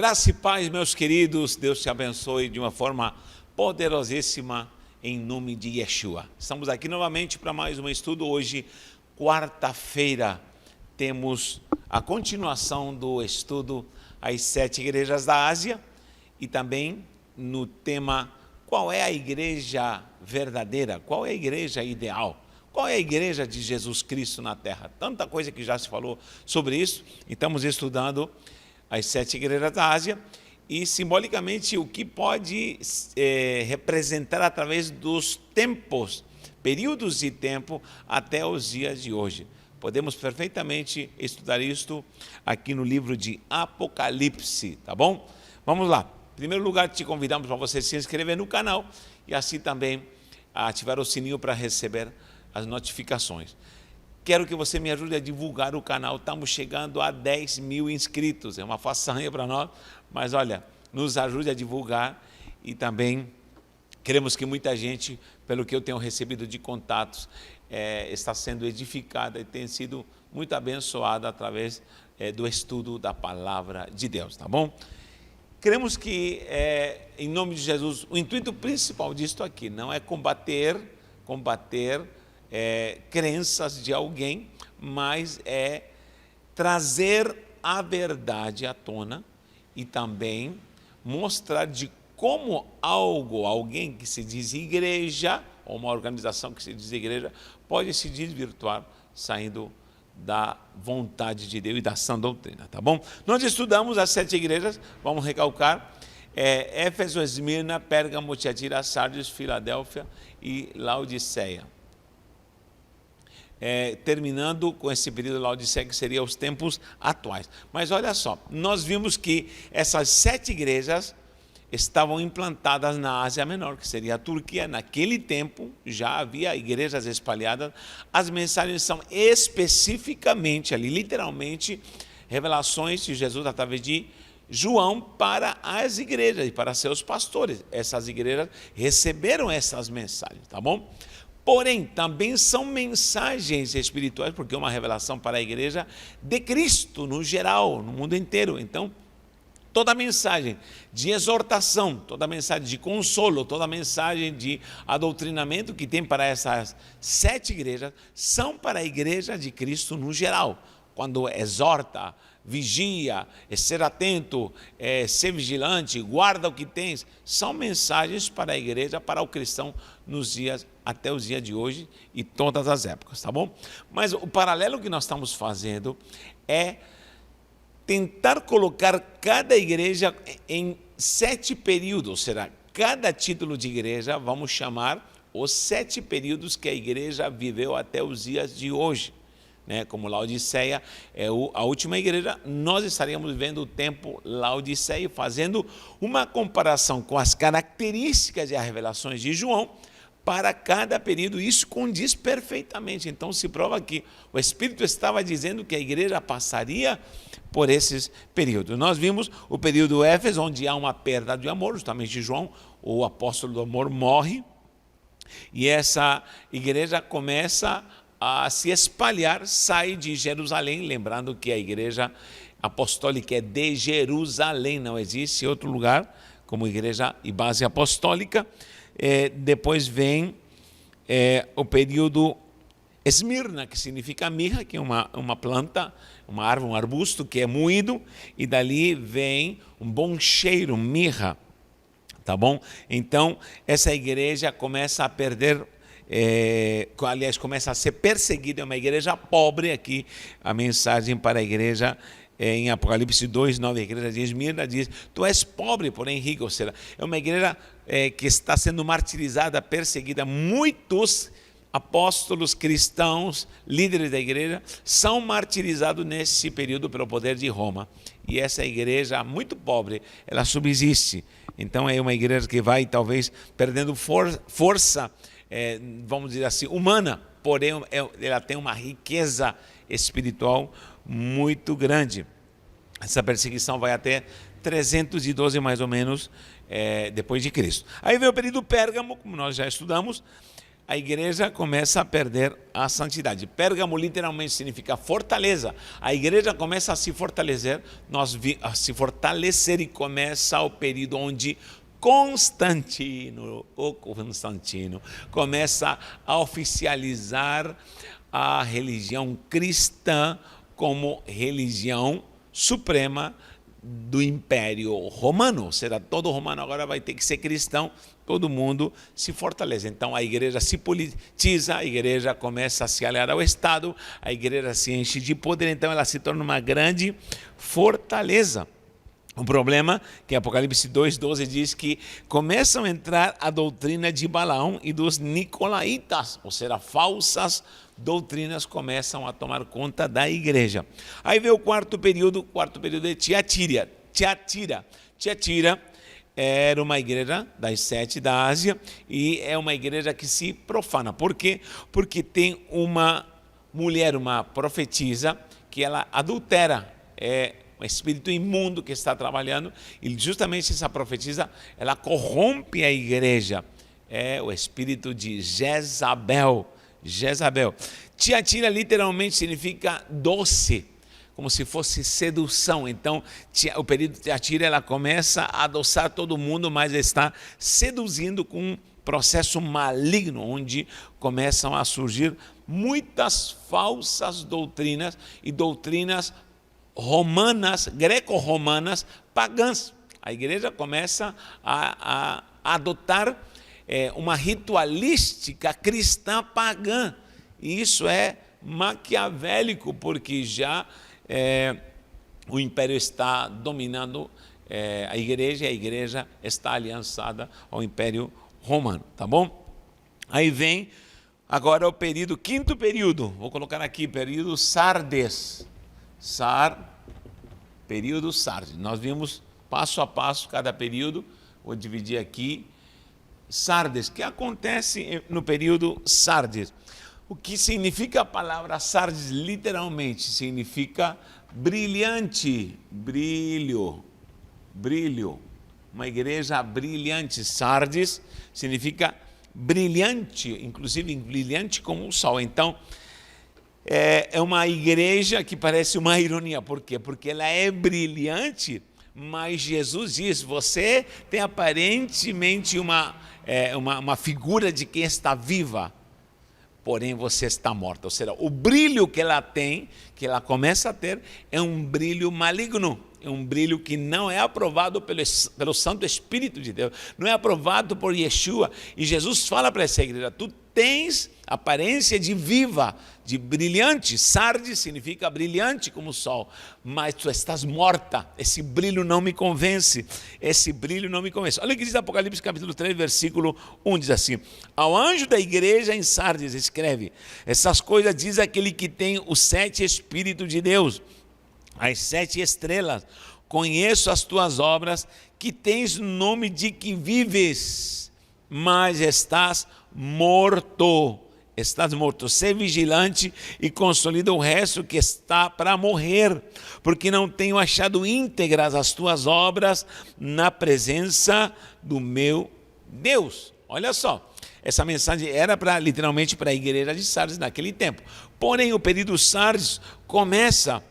Graça e paz, meus queridos, Deus te abençoe de uma forma poderosíssima, em nome de Yeshua. Estamos aqui novamente para mais um estudo. Hoje, quarta-feira, temos a continuação do estudo As 7 Igrejas da Ásia e também no tema qual é a igreja verdadeira, qual é a igreja ideal, qual é a igreja de Jesus Cristo na Terra. Tanta coisa que já se falou sobre isso, e estamos estudando as 7 igrejas da Ásia, e simbolicamente o que pode representar através dos tempos, períodos de tempo até os dias de hoje. Podemos perfeitamente estudar isto aqui no livro de Apocalipse, tá bom? Vamos lá. Em primeiro lugar, te convidamos para você se inscrever no canal e assim também ativar o sininho para receber as notificações. Quero que você me ajude a divulgar o canal. Estamos chegando a 10 mil inscritos. É uma façanha para nós, mas olha, nos ajude a divulgar e também queremos que muita gente, pelo que eu tenho recebido de contatos, está sendo edificada e tem sido muito abençoada através do estudo da palavra de Deus, tá bom? Queremos que, em nome de Jesus, o intuito principal disto aqui não é combater crenças de alguém, mas é trazer a verdade à tona e também mostrar de como alguém que se diz igreja, ou uma organização que se diz igreja, pode se desvirtuar saindo da vontade de Deus e da sã doutrina, tá bom? Nós estudamos as 7 igrejas, vamos recalcar, Éfeso, Esmirna, Pérgamo, Tiatira, Sardes, Filadélfia e Laodiceia. Terminando com esse período de Laodiceia, que seria os tempos atuais. Mas olha só, nós vimos que essas 7 igrejas estavam implantadas na Ásia Menor, que seria a Turquia. Naquele tempo já havia igrejas espalhadas. As mensagens são especificamente ali, literalmente, revelações de Jesus através de João para as igrejas e para seus pastores. Essas igrejas receberam essas mensagens, tá bom? Porém, também são mensagens espirituais, porque é uma revelação para a igreja de Cristo, no geral, no mundo inteiro. Então, toda mensagem de exortação, toda mensagem de consolo, toda mensagem de adoctrinamento que tem para essas 7 igrejas, são para a igreja de Cristo no geral. Quando exorta, vigia, ser atento, ser vigilante, guarda o que tens, são mensagens para a igreja, para o cristão, nos dias, até os dias de hoje e todas as épocas, tá bom? Mas o paralelo que nós estamos fazendo é tentar colocar cada igreja em 7 períodos, será? Cada título de igreja, vamos chamar os 7 períodos que a igreja viveu até os dias de hoje. Como Laodiceia é a última igreja, nós estaríamos vivendo o tempo Laodiceia, fazendo uma comparação com as características e as revelações de João para cada período. Isso condiz perfeitamente. Então se prova que o Espírito estava dizendo que a igreja passaria por esses períodos. Nós vimos o período Éfeso, onde há uma perda de amor, justamente João, o apóstolo do amor, morre, e essa igreja começa a se espalhar, sai de Jerusalém, lembrando que a igreja apostólica é de Jerusalém, não existe outro lugar como igreja e base apostólica. Depois vem o período Esmirna, que significa mirra, que é uma planta, uma árvore, um arbusto que é moído, e dali vem um bom cheiro, mirra, tá bom? Então, essa igreja começa a perder, aliás, começa a ser perseguida, é uma igreja pobre. Aqui a mensagem para a igreja em Apocalipse 2:9, a igreja de Esmirna diz: tu és pobre, porém rico. Ou seja, é uma igreja que está sendo martirizada, perseguida. Muitos apóstolos cristãos, líderes da igreja, são martirizados nesse período pelo poder de Roma. E essa igreja muito pobre, ela subsiste. Então é uma igreja que vai talvez perdendo força, vamos dizer assim, humana, porém ela tem uma riqueza espiritual muito grande. Essa perseguição vai até 312 mais ou menos depois de Cristo. Aí vem o período Pérgamo, como nós já estudamos, a igreja começa a perder a santidade. Pérgamo literalmente significa fortaleza. A igreja começa a se fortalecer, e começa o período onde Constantino começa a oficializar a religião cristã como religião suprema do Império Romano. Será todo romano agora vai ter que ser cristão, todo mundo se fortalece. Então a igreja se politiza, a igreja começa a se aliar ao Estado, a igreja se enche de poder, então ela se torna uma grande fortaleza. O problema é que Apocalipse 2:12 diz que começam a entrar a doutrina de Balaão e dos nicolaítas, ou seja, falsas doutrinas começam a tomar conta da igreja. Aí vem o quarto período é Tiatira. Tiatira era uma igreja das 7 da Ásia e é uma igreja que se profana. Por quê? Porque tem uma mulher, uma profetisa, que ela adultera, um espírito imundo que está trabalhando, e justamente essa profetisa, ela corrompe a igreja. É o espírito de Jezabel. Tiatira literalmente significa doce, como se fosse sedução. Então, o período de Tiatira, ela começa a adoçar todo mundo, mas está seduzindo com um processo maligno, onde começam a surgir muitas falsas doutrinas e doutrinas romanas, greco-romanas, pagãs. A igreja começa a adotar uma ritualística cristã pagã. E isso é maquiavélico, porque já o império está dominando a igreja, e a igreja está aliançada ao império romano, tá bom? Aí vem agora o quinto período, vou colocar aqui, período Sardes. Período Sardes. Nós vimos passo a passo cada período. Vou dividir aqui. Sardes. O que acontece no período Sardes? O que significa a palavra Sardes? Literalmente significa brilhante, brilho. Uma igreja brilhante. Sardes significa brilhante, inclusive brilhante como o sol. Então, é uma igreja que parece uma ironia. Por quê? Porque ela é brilhante, mas Jesus diz, você tem aparentemente uma figura de quem está viva, porém você está morta. Ou seja, o brilho que ela tem, que ela começa a ter, é um brilho maligno. É um brilho que não é aprovado pelo Santo Espírito de Deus, não é aprovado por Yeshua. E Jesus fala para essa igreja, tu tens aparência de viva, de brilhante. Sardes significa brilhante como o sol, mas tu estás morta. Esse brilho não me convence, Olha o que diz Apocalipse capítulo 3, versículo 1, diz assim: ao anjo da igreja em Sardes escreve, essas coisas diz aquele que tem os 7 Espíritos de Deus, as 7 estrelas. Conheço as tuas obras, que tens nome de que vives, mas estás morto. Sê vigilante e consolida o resto que está para morrer, porque não tenho achado íntegras as tuas obras na presença do meu Deus. Olha só, essa mensagem era literalmente para a igreja de Sardes naquele tempo. Porém, o período Sardes começa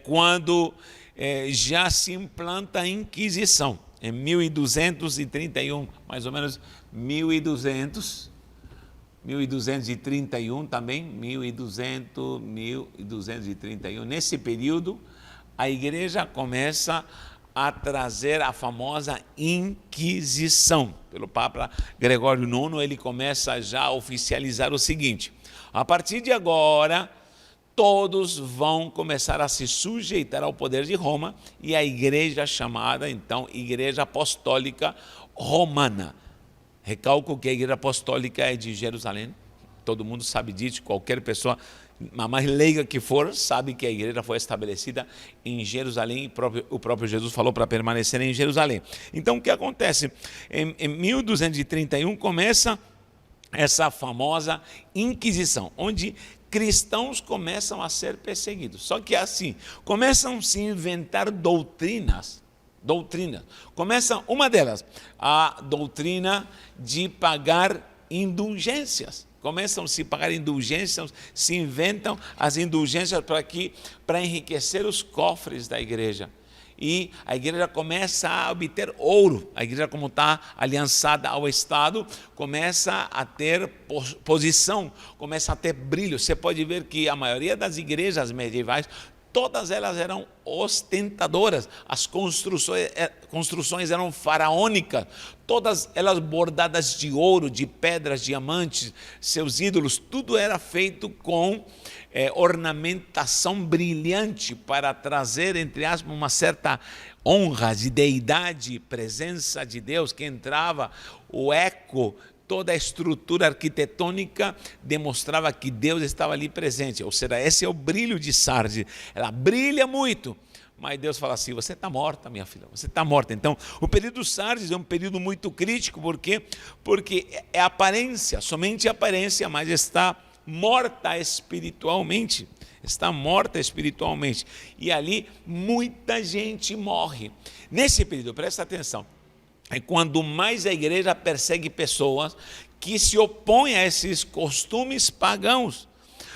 quando já se implanta a Inquisição, em 1231, mais ou menos 1231 também, 1231. Nesse período, a igreja começa a trazer a famosa Inquisição. Pelo Papa Gregório IX, ele começa já a oficializar o seguinte: a partir de agora, todos vão começar a se sujeitar ao poder de Roma, e a igreja chamada, então, Igreja Apostólica Romana. Recalco que a igreja apostólica é de Jerusalém, todo mundo sabe disso, qualquer pessoa, a mais leiga que for, sabe que a igreja foi estabelecida em Jerusalém, e o próprio Jesus falou para permanecer em Jerusalém. Então, o que acontece? Em 1231 começa essa famosa Inquisição, onde cristãos começam a ser perseguidos. Só que assim, começam a se inventar doutrinas. Começa uma delas, a doutrina de pagar indulgências. Começam a se pagar indulgências, se inventam as indulgências para enriquecer os cofres da igreja. E a igreja começa a obter ouro. A igreja, como está aliançada ao Estado, começa a ter posição, começa a ter brilho. Você pode ver que a maioria das igrejas medievais, todas elas eram ostentadoras. As construções eram faraônicas, todas elas bordadas de ouro, de pedras, diamantes, seus ídolos, tudo era feito com ornamentação brilhante para trazer, entre aspas, uma certa honra de deidade, presença de Deus que entrava, o eco. Toda a estrutura arquitetônica demonstrava que Deus estava ali presente. Ou seja, esse é o brilho de Sardes. Ela brilha muito, mas Deus fala assim: você está morta, minha filha, você está morta. Então, o período Sardes é um período muito crítico, porque é aparência, somente aparência, mas está morta espiritualmente. Está morta espiritualmente. E ali muita gente morre. Nesse período, presta atenção, é quando mais a igreja persegue pessoas que se opõem a esses costumes pagãos,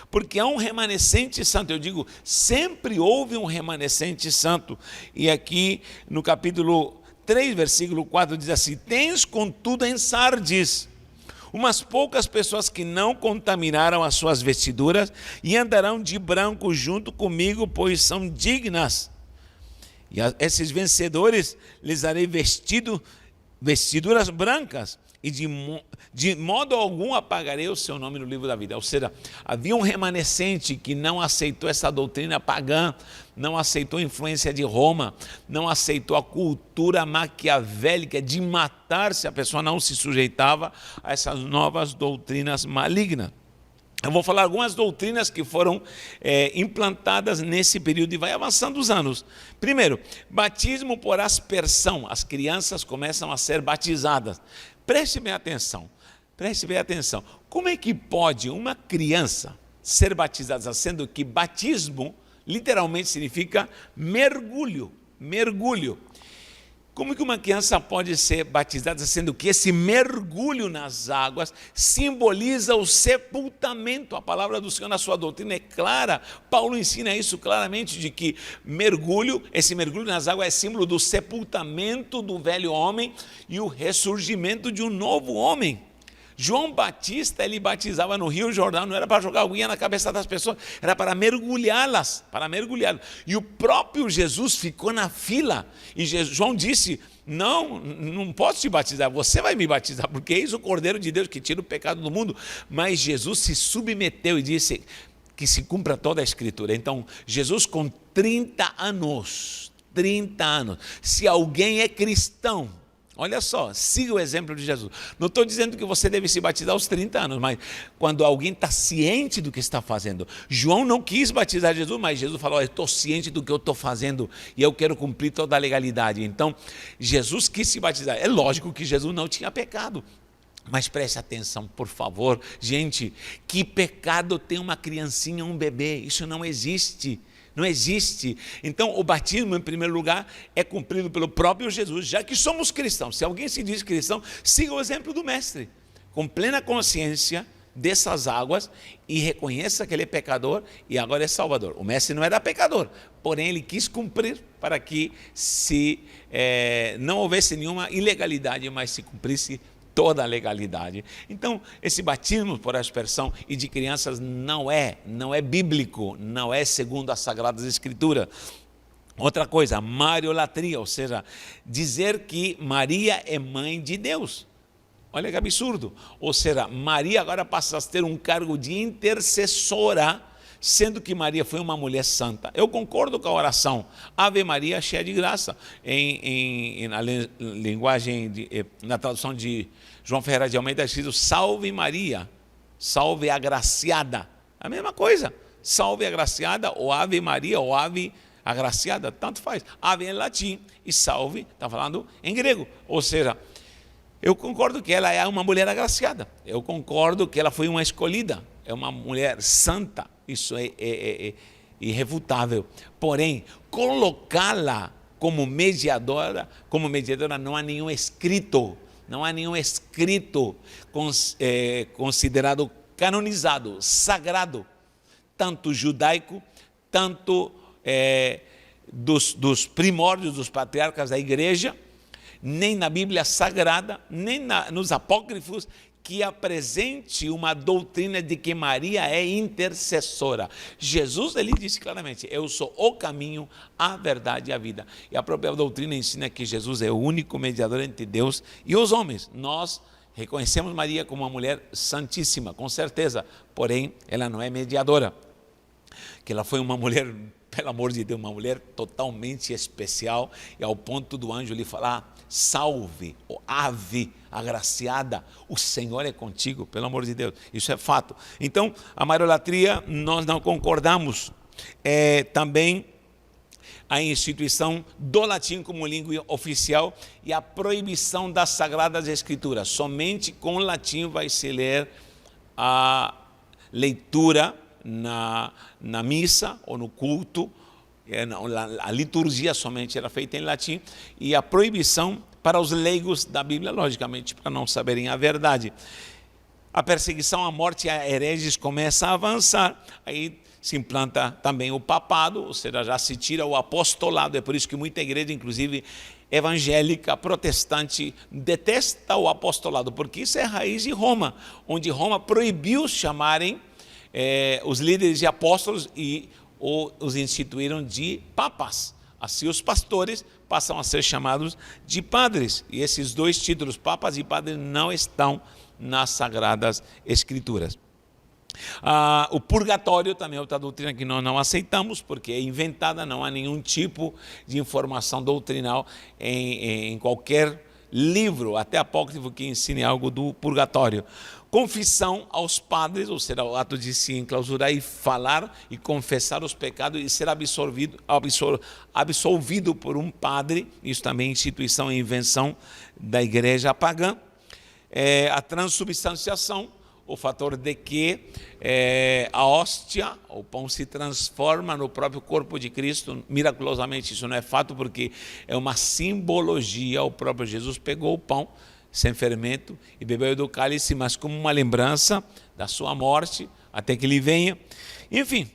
porque há um remanescente santo. Eu digo, sempre houve um remanescente santo. E aqui no capítulo 3, versículo 4 diz assim: tens contudo em Sardes umas poucas pessoas que não contaminaram as suas vestiduras e andarão de branco junto comigo, pois são dignas. E a esses vencedores lhes darei vestiduras brancas, e de modo algum apagarei o seu nome no livro da vida. Ou seja, havia um remanescente que não aceitou essa doutrina pagã, não aceitou a influência de Roma, não aceitou a cultura maquiavélica de matar se a pessoa não se sujeitava a essas novas doutrinas malignas. Eu vou falar algumas doutrinas que foram implantadas nesse período e vai avançando os anos. Primeiro, batismo por aspersão. As crianças começam a ser batizadas. Preste bem atenção, preste bem atenção. Como é que pode uma criança ser batizada, sendo que batismo literalmente significa mergulho, mergulho. Como que uma criança pode ser batizada, sendo que esse mergulho nas águas simboliza o sepultamento? A palavra do Senhor na sua doutrina é clara. Paulo ensina isso claramente, de que esse mergulho nas águas é símbolo do sepultamento do velho homem e o ressurgimento de um novo homem. João Batista, ele batizava no Rio Jordão, não era para jogar aguinha na cabeça das pessoas, era para mergulhá-las, E o próprio Jesus ficou na fila, e João disse: não posso te batizar, você vai me batizar, porque eis o Cordeiro de Deus que tira o pecado do mundo. Mas Jesus se submeteu e disse que se cumpra toda a Escritura. Então, Jesus com 30 anos, se alguém é cristão, olha só, siga o exemplo de Jesus. Não estou dizendo que você deve se batizar aos 30 anos, mas quando alguém está ciente do que está fazendo. João não quis batizar Jesus, mas Jesus falou: eu estou ciente do que eu estou fazendo e eu quero cumprir toda a legalidade. Então, Jesus quis se batizar. É lógico que Jesus não tinha pecado. Mas preste atenção, por favor. Gente, que pecado tem uma criancinha, um bebê? Isso não existe. Não existe. Então, o batismo, em primeiro lugar, é cumprido pelo próprio Jesus, já que somos cristãos. Se alguém se diz cristão, siga o exemplo do Mestre, com plena consciência dessas águas, e reconheça que ele é pecador e agora é salvador. O Mestre não era pecador, porém ele quis cumprir para que não houvesse nenhuma ilegalidade, mas se cumprisse toda a legalidade. Então, esse batismo por aspersão e de crianças não é bíblico, não é segundo as Sagradas Escrituras. Outra coisa, mariolatria, ou seja, dizer que Maria é mãe de Deus. Olha que absurdo. Ou seja, Maria agora passa a ter um cargo de intercessora, sendo que Maria foi uma mulher santa. Eu concordo com a oração Ave Maria, cheia de graça, na linguagem, na tradução de João Ferreira de Almeida, escrito Salve Maria, salve agraciada. A mesma coisa, salve agraciada, ou Ave Maria, ou Ave agraciada, tanto faz. Ave em latim e salve, está falando em grego. Ou seja, eu concordo que ela é uma mulher agraciada, eu concordo que ela foi uma escolhida, é uma mulher santa, isso é irrefutável. Porém, colocá-la como mediadora não há nenhum escrito não há nenhum escrito considerado canonizado, sagrado, tanto judaico, tanto dos primórdios dos patriarcas da igreja, nem na Bíblia Sagrada, nem nos apócrifos, que apresente uma doutrina de que Maria é intercessora. Jesus, ele disse claramente: eu sou o caminho, a verdade e a vida. E a própria doutrina ensina que Jesus é o único mediador entre Deus e os homens. Nós reconhecemos Maria como uma mulher santíssima, com certeza, porém ela não é mediadora. Que ela foi uma mulher, pelo amor de Deus, uma mulher totalmente especial, e ao ponto do anjo lhe falar: salve, ave agraciada, o Senhor é contigo, pelo amor de Deus. Isso é fato. Então, a mariolatria nós não concordamos. Também a instituição do latim como língua oficial e a proibição das Sagradas Escrituras. Somente com o latim vai se ler a leitura na missa ou no culto. A liturgia somente era feita em latim, e a proibição para os leigos da Bíblia, logicamente, para não saberem a verdade. A perseguição à morte e a hereges começa a avançar, aí se implanta também o papado, ou seja, já se tira o apostolado. É por isso que muita igreja, inclusive evangélica, protestante, detesta o apostolado, porque isso é raiz de Roma, onde Roma proibiu chamarem os líderes de apóstolos e os instituíram de papas. Assim os pastores passam a ser chamados de padres. E esses dois títulos, papas e padres, não estão nas Sagradas Escrituras. O purgatório também é outra doutrina que nós não aceitamos, porque é inventada, não há nenhum tipo de informação doutrinal em qualquer livro, até apócrifo, que ensine algo do purgatório. Confissão aos padres, ou seja, o ato de se enclausurar e falar e confessar os pecados e ser absolvido por um padre. Isso também é instituição e invenção da igreja pagã. A transubstanciação, o fator de que a hóstia, o pão, se transforma no próprio corpo de Cristo. Miraculosamente, isso não é fato, porque é uma simbologia. O próprio Jesus pegou o pão sem fermento e bebeu do cálice, mas como uma lembrança da sua morte, até que ele venha. Enfim,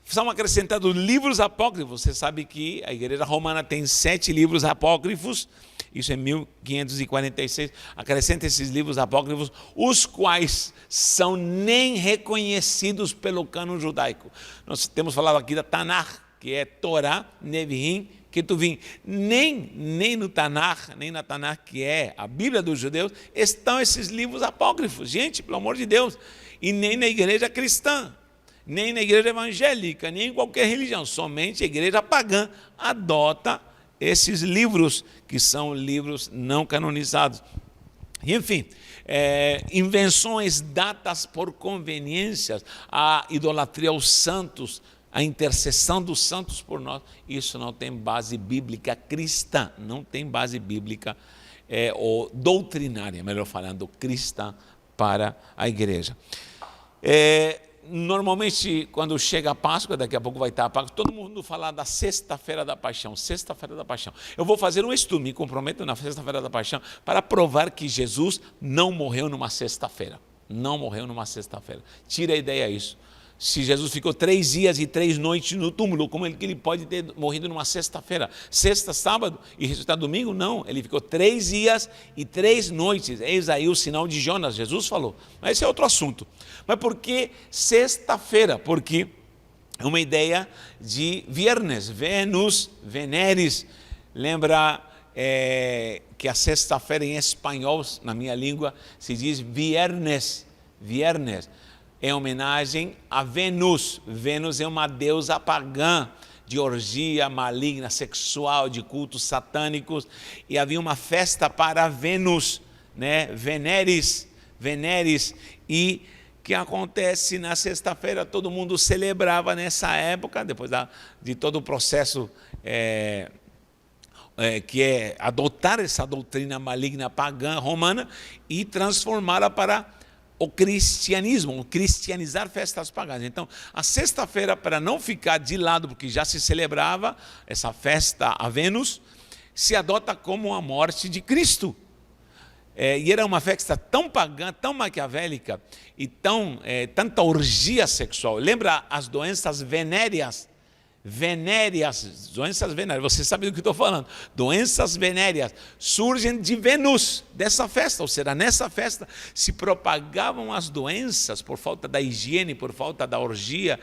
são acrescentados livros apócrifos. Você sabe que a igreja romana tem 7 livros apócrifos, isso em 1546, acrescenta esses livros apócrifos, os quais são nem reconhecidos pelo cânon judaico. Nós temos falado aqui da Tanakh, que é Torá, Neviim, Ketuvim. Nem no Tanakh, nem na Tanakh, que é a Bíblia dos judeus, estão esses livros apócrifos. Gente, pelo amor de Deus. E nem na igreja cristã, nem na igreja evangélica, nem em qualquer religião. Somente a igreja pagã adota esses livros, que são livros não canonizados. Enfim, invenções datas por conveniências, a idolatria aos santos, a intercessão dos santos por nós, isso não tem base bíblica cristã, não tem base bíblica ou doutrinária, melhor falando, cristã para a igreja. Normalmente, quando chega a Páscoa, daqui a pouco vai estar a Páscoa, todo mundo fala da Sexta-feira da Paixão, Sexta-feira da Paixão. Eu vou fazer um estudo, me comprometo na Sexta-feira da Paixão, para provar que Jesus não morreu numa sexta-feira. Não morreu numa sexta-feira. Tira a ideia isso. Se Jesus ficou 3 dias e 3 noites no túmulo, como ele pode ter morrido numa sexta-feira? Sexta, sábado e ressuscitar domingo? Não, ele ficou 3 dias e 3 noites. Eis aí o sinal de Jonas, Jesus falou. Mas esse é outro assunto. Mas por que sexta-feira? Porque é uma ideia de viernes, Venus, Veneris. Lembra que a sexta-feira em espanhol, na minha língua, se diz viernes, viernes. Em homenagem a Vênus. Vênus é uma deusa pagã de orgia maligna, sexual, de cultos satânicos, e havia uma festa para Vênus, né? Veneris, e que acontece na sexta-feira, todo mundo celebrava nessa época, depois de todo o processo que é adotar essa doutrina maligna pagã romana e transformá-la para o cristianismo, cristianizar festas pagãs. Então, a sexta-feira, para não ficar de lado, porque já se celebrava essa festa a Vênus, se adota como a morte de Cristo. E era uma festa tão pagã, tão maquiavélica e tanta orgia sexual. Lembra as doenças venéreas? Doenças venéreas, você sabe do que estou falando. Doenças venéreas surgem de Vênus, dessa festa, ou seja, nessa festa se propagavam as doenças por falta da higiene, por falta da orgia,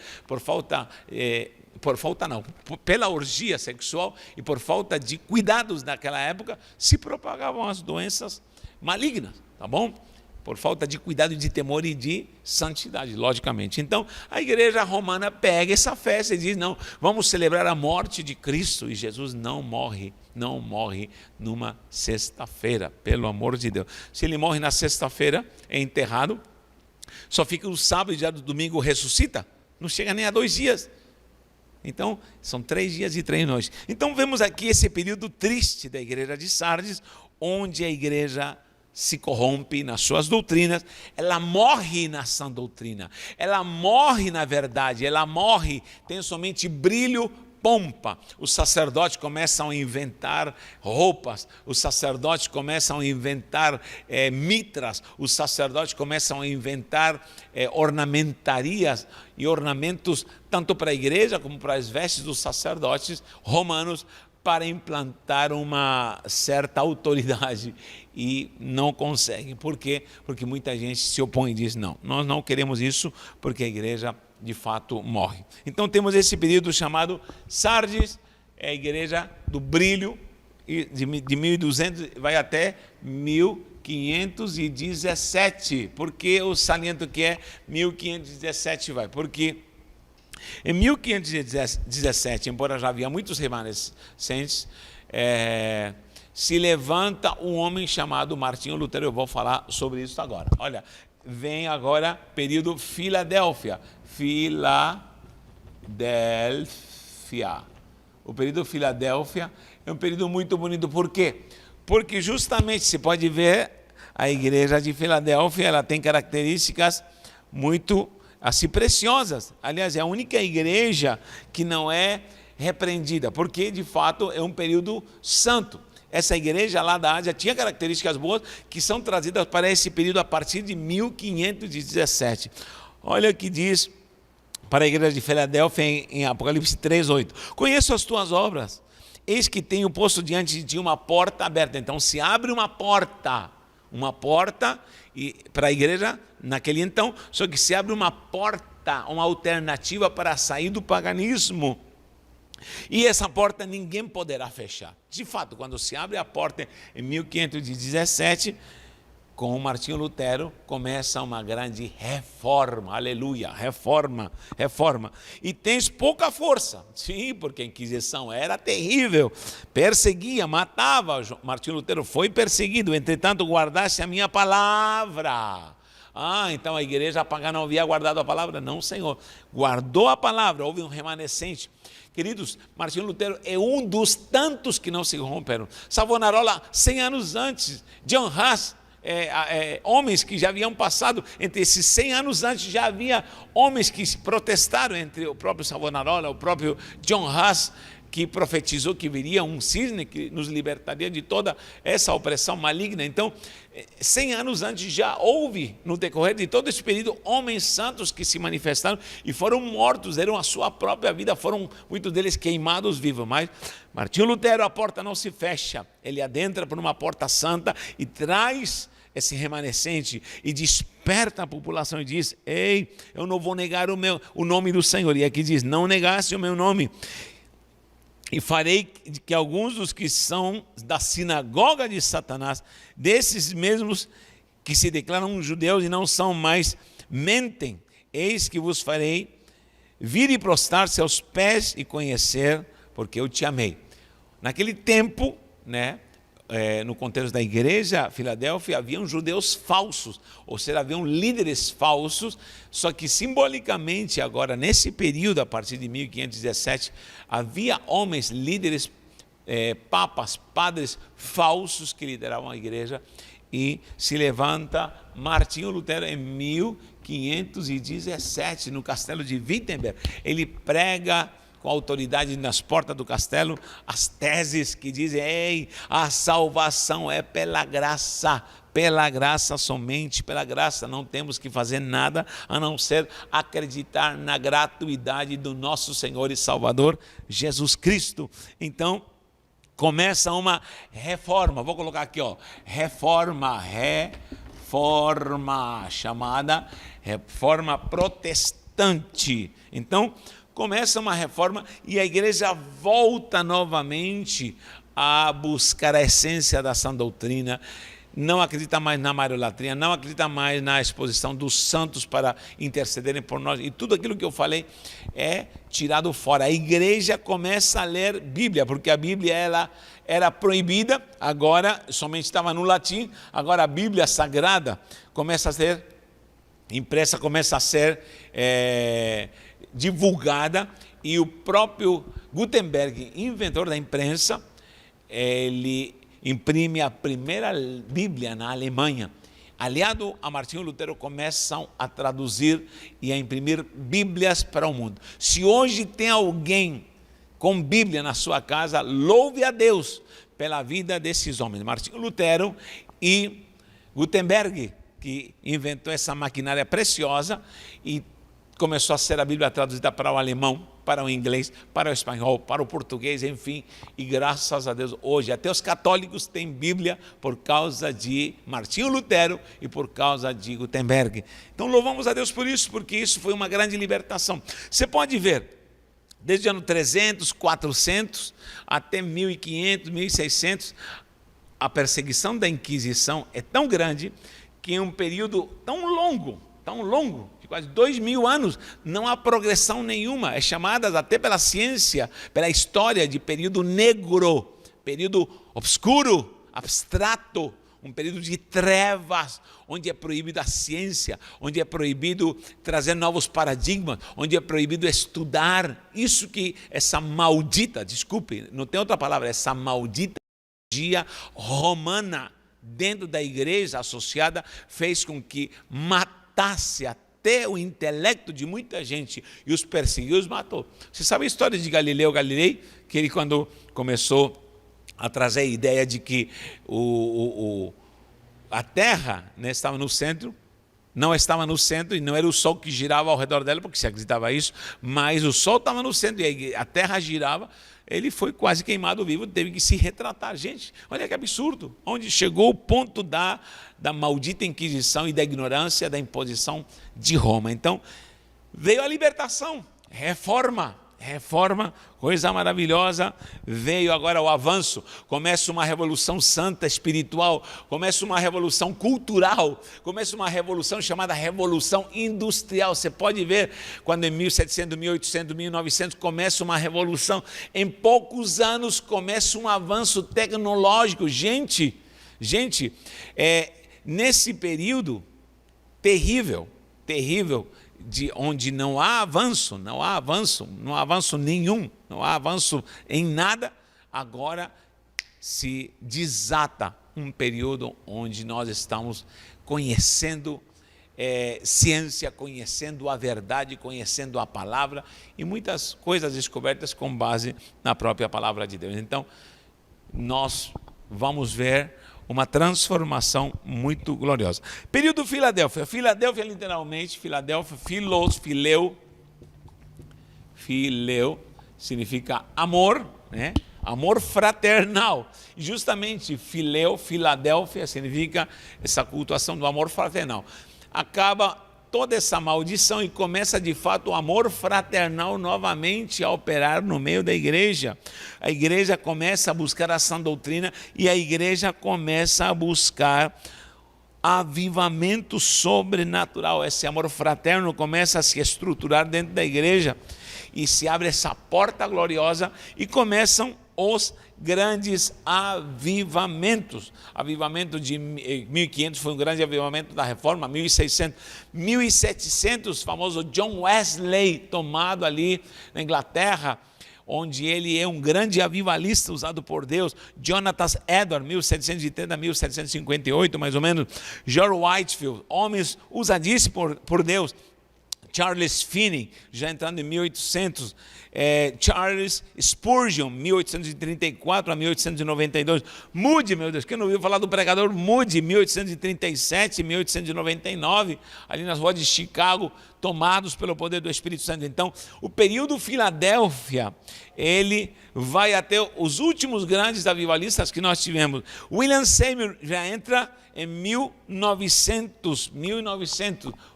pela orgia sexual e por falta de cuidados naquela época, se propagavam as doenças malignas, tá bom? Por falta de cuidado, de temor e de santidade, logicamente. Então, a igreja romana pega essa festa e diz, não, vamos celebrar a morte de Cristo, e Jesus não morre numa sexta-feira, pelo amor de Deus. Se ele morre na sexta-feira, é enterrado, só fica o sábado e já do domingo ressuscita, não chega nem a 2 dias. Então, são 3 dias e 3 noites. Então, vemos aqui esse período triste da igreja de Sardes, onde a igreja se corrompe nas suas doutrinas, ela morre na sã doutrina, ela morre na verdade, ela morre, tem somente brilho, pompa. Os sacerdotes começam a inventar roupas, os sacerdotes começam a inventar mitras, os sacerdotes começam a inventar ornamentarias e ornamentos tanto para a igreja como para as vestes dos sacerdotes romanos, para implantar uma certa autoridade, e não conseguem. Por quê? Porque muita gente se opõe e diz, não, nós não queremos isso, porque a igreja de fato morre. Então temos esse período chamado Sardes, é a igreja do brilho, de 1200 vai até 1517. Por que o saliento que é 1517 vai? Porque em 1517, embora já havia muitos remanescentes, se levanta um homem chamado Martinho Lutero. Eu vou falar sobre isso agora. Olha, vem agora período Filadélfia. O período Filadélfia é um período muito bonito. Por quê? Porque justamente, se pode ver, a igreja de Filadélfia, ela tem características muito assim preciosas. Aliás, é a única igreja que não é repreendida, porque de fato é um período santo. Essa igreja lá da Ásia tinha características boas que são trazidas para esse período a partir de 1517. Olha o que diz para a igreja de Filadélfia em Apocalipse 3:8. Conheço as tuas obras, eis que tenho posto diante de ti uma porta aberta. Então se abre uma porta e para a igreja naquele então, só que se abre uma porta, uma alternativa para sair do paganismo. E essa porta ninguém poderá fechar. De fato, quando se abre a porta em 1517, com o Martinho Lutero, começa uma grande reforma. Aleluia, reforma. E tens pouca força. Sim, porque a Inquisição era terrível. Perseguia, matava. Martinho Lutero foi perseguido. Entretanto, guardaste a minha palavra. Então a igreja pagã não havia guardado a palavra? Não, Senhor. Guardou a palavra, houve um remanescente. Queridos, Martinho Lutero é um dos tantos que não se romperam. Savonarola, 100 anos antes. John Huss, homens que já haviam passado, entre esses 100 anos antes, já havia homens que se protestaram, entre o próprio Savonarola, o próprio John Huss, que profetizou que viria um cisne que nos libertaria de toda essa opressão maligna. Então, 100 anos antes já houve, no decorrer de todo esse período, homens santos que se manifestaram e foram mortos, deram a sua própria vida, foram muitos deles queimados vivos. Mas Martinho Lutero, a porta não se fecha, ele adentra por uma porta santa e traz esse remanescente e desperta a população e diz: ei, eu não vou negar o nome do Senhor. E aqui diz: não negaste o meu nome. E farei que alguns dos que são da sinagoga de Satanás, desses mesmos que se declaram judeus e não são mais, mentem. Eis que vos farei vir e prostrar-se aos pés e conhecer, porque eu te amei. Naquele tempo, no contexto da igreja Filadélfia, haviam judeus falsos, ou seja, haviam líderes falsos, só que simbolicamente agora, nesse período, a partir de 1517, havia homens, líderes, papas, padres falsos que lideravam a igreja, e se levanta Martinho Lutero em 1517, no castelo de Wittenberg. Ele prega com autoridade nas portas do castelo, as teses que dizem: ei, a salvação é pela graça, pela graça somente, pela graça. Não temos que fazer nada a não ser acreditar na gratuidade do nosso Senhor e Salvador Jesus Cristo. Então, começa uma reforma. Vou colocar aqui, reforma, chamada reforma protestante. Então, começa uma reforma e a igreja volta novamente a buscar a essência da sã doutrina. Não acredita mais na mariolatria, não acredita mais na exposição dos santos para intercederem por nós. E tudo aquilo que eu falei é tirado fora. A igreja começa a ler Bíblia, porque a Bíblia ela era proibida, agora somente estava no latim, agora a Bíblia Sagrada começa a ser impressa, começa a ser divulgada, e o próprio Gutenberg, inventor da imprensa, ele imprime a primeira Bíblia na Alemanha. Aliado a Martinho Lutero, começam a traduzir e a imprimir Bíblias para o mundo. Se hoje tem alguém com Bíblia na sua casa, louve a Deus pela vida desses homens, Martinho Lutero e Gutenberg, que inventou essa maquinária preciosa e começou a ser a Bíblia traduzida para o alemão, para o inglês, para o espanhol, para o português, enfim. E graças a Deus, hoje até os católicos têm Bíblia por causa de Martinho Lutero e por causa de Gutenberg. Então louvamos a Deus por isso, porque isso foi uma grande libertação. Você pode ver, desde o ano 300, 400 até 1500, 1600, a perseguição da Inquisição é tão grande que em um período tão longo, de quase 2000 anos, não há progressão nenhuma. É chamada até pela ciência, pela história, de período negro, período obscuro, abstrato, um período de trevas, onde é proibido a ciência, onde é proibido trazer novos paradigmas, onde é proibido estudar. Isso que essa maldita, desculpe, não tem outra palavra, essa maldita ideologia romana dentro da igreja associada fez com que matasse até o intelecto de muita gente e os perseguiu, os matou. Você sabe a história de Galileu Galilei? Que ele, quando começou a trazer a ideia de que a Terra, né, estava no centro, não estava no centro, e não era o Sol que girava ao redor dela, porque se acreditava isso, mas o Sol estava no centro e a Terra girava. Ele foi quase queimado vivo, teve que se retratar. Gente, olha que absurdo, onde chegou o ponto da maldita Inquisição e da ignorância da imposição de Roma. Então, veio a libertação, reforma, coisa maravilhosa. Veio agora o avanço, começa uma revolução santa, espiritual, começa uma revolução cultural, começa uma revolução chamada Revolução Industrial. Você pode ver quando em 1700, 1800, 1900 começa uma revolução, em poucos anos começa um avanço tecnológico. Gente, nesse período terrível, de onde não há avanço nenhum, não há avanço em nada, agora se desata um período onde nós estamos conhecendo ciência, conhecendo a verdade, conhecendo a palavra e muitas coisas descobertas com base na própria palavra de Deus. Então, nós vamos ver uma transformação muito gloriosa. Período Filadélfia. Filadélfia, literalmente, fileu, significa amor, né? Amor fraternal. E justamente Filadélfia, significa essa cultuação do amor fraternal. Acaba toda essa maldição e começa de fato o amor fraternal novamente a operar no meio da igreja. A igreja começa a buscar a sã doutrina e a igreja começa a buscar avivamento sobrenatural. Esse amor fraterno começa a se estruturar dentro da igreja e se abre essa porta gloriosa e começam os grandes avivamentos. Avivamento de 1500 foi um grande avivamento da Reforma, 1600, 1700, famoso John Wesley, tomado ali na Inglaterra, onde ele é um grande avivalista usado por Deus. Jonathan Edwards, 1730 a 1758, mais ou menos. George Whitefield, homens usadíssimos por Deus. Charles Finney, já entrando em 1800, Charles Spurgeon, 1834 a 1892, Moody, meu Deus, quem não ouviu falar do pregador Moody, 1837, 1899, ali nas ruas de Chicago, tomados pelo poder do Espírito Santo. Então, o período Filadélfia, ele vai até os últimos grandes avivalistas que nós tivemos. William Seymour já entra em 1900,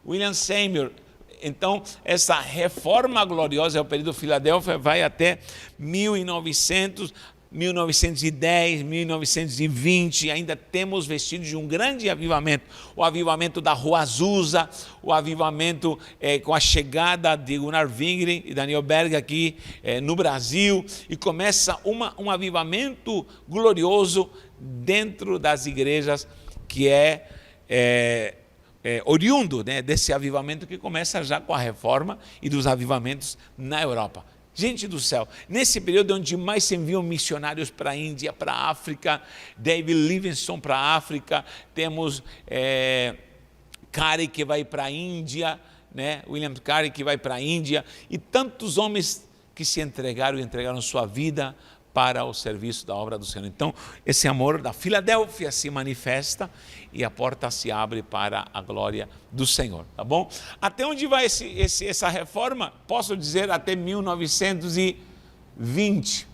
William Seymour. Então, essa reforma gloriosa, é o período Filadélfia, vai até 1900, 1910, 1920, ainda temos vestígios de um grande avivamento, o avivamento da Rua Azusa, o avivamento com a chegada de Gunnar Wingren e Daniel Berg aqui no Brasil, e começa um avivamento glorioso dentro das igrejas, que oriundo, né, desse avivamento que começa já com a reforma e dos avivamentos na Europa. Gente do céu, nesse período onde mais se enviam missionários para a Índia, para a África, David Livingstone para a África, temos Carey que vai para a Índia, né, William Carey que vai para a Índia, e tantos homens que se entregaram sua vida para o serviço da obra do Senhor. Então, esse amor da Filadélfia se manifesta e a porta se abre para a glória do Senhor, tá bom? Até onde vai essa reforma? Posso dizer até 1920.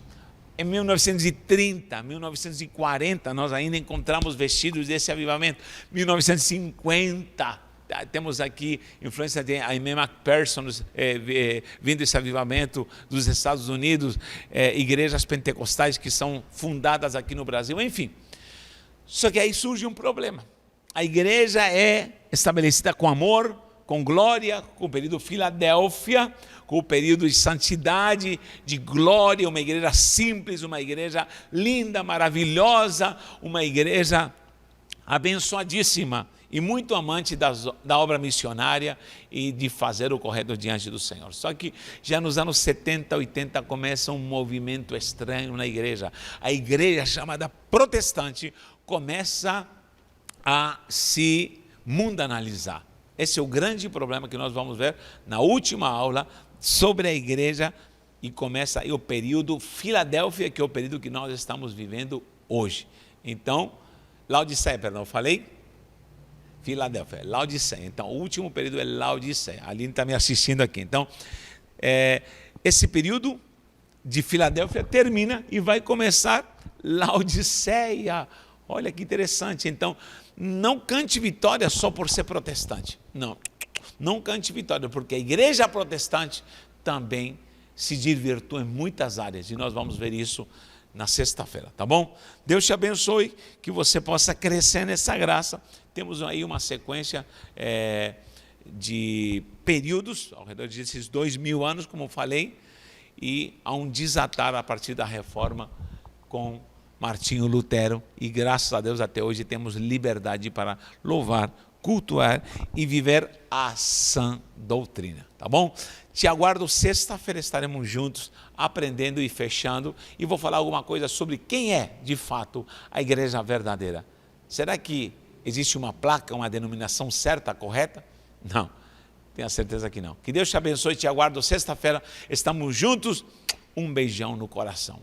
Em 1930, 1940, nós ainda encontramos vestígios desse avivamento. 1950, temos aqui influência de Aimee McPherson, vindo esse avivamento dos Estados Unidos, igrejas pentecostais que são fundadas aqui no Brasil, enfim. Só que aí surge um problema. A igreja é estabelecida com amor, com glória, com o período Filadélfia, com o período de santidade, de glória, uma igreja simples, uma igreja linda, maravilhosa, uma igreja abençoadíssima e muito amante da obra missionária e de fazer o correto diante do Senhor. Só que já nos anos 70, 80 começa um movimento estranho na igreja. A igreja chamada protestante começa a se mundanalizar. Esse é o grande problema que nós vamos ver na última aula sobre a igreja, e começa aí o período Filadélfia, que é o período que nós estamos vivendo hoje. Então, Laodiceia, perdão, eu falei? Filadélfia, Laodiceia. Então, o último período é Laodiceia. A Aline está me assistindo aqui. Então, esse período de Filadélfia termina e vai começar Laodiceia. Olha que interessante. Então, não cante vitória só por ser protestante. Não cante vitória, porque a igreja protestante também se desvirtua em muitas áreas. E nós vamos ver isso na sexta-feira, tá bom? Deus te abençoe, que você possa crescer nessa graça. Temos aí uma sequência de períodos, ao redor desses 2000 anos, como eu falei, e há um desatar a partir da reforma com Martinho Lutero, e graças a Deus até hoje temos liberdade para louvar, cultuar e viver a sã doutrina, tá bom? Te aguardo sexta-feira, estaremos juntos aprendendo e fechando, e vou falar alguma coisa sobre quem é de fato a igreja verdadeira. Será que existe uma placa, uma denominação certa, correta? Não, tenho a certeza que não. Que Deus te abençoe, te aguardo sexta-feira, estamos juntos, um beijão no coração.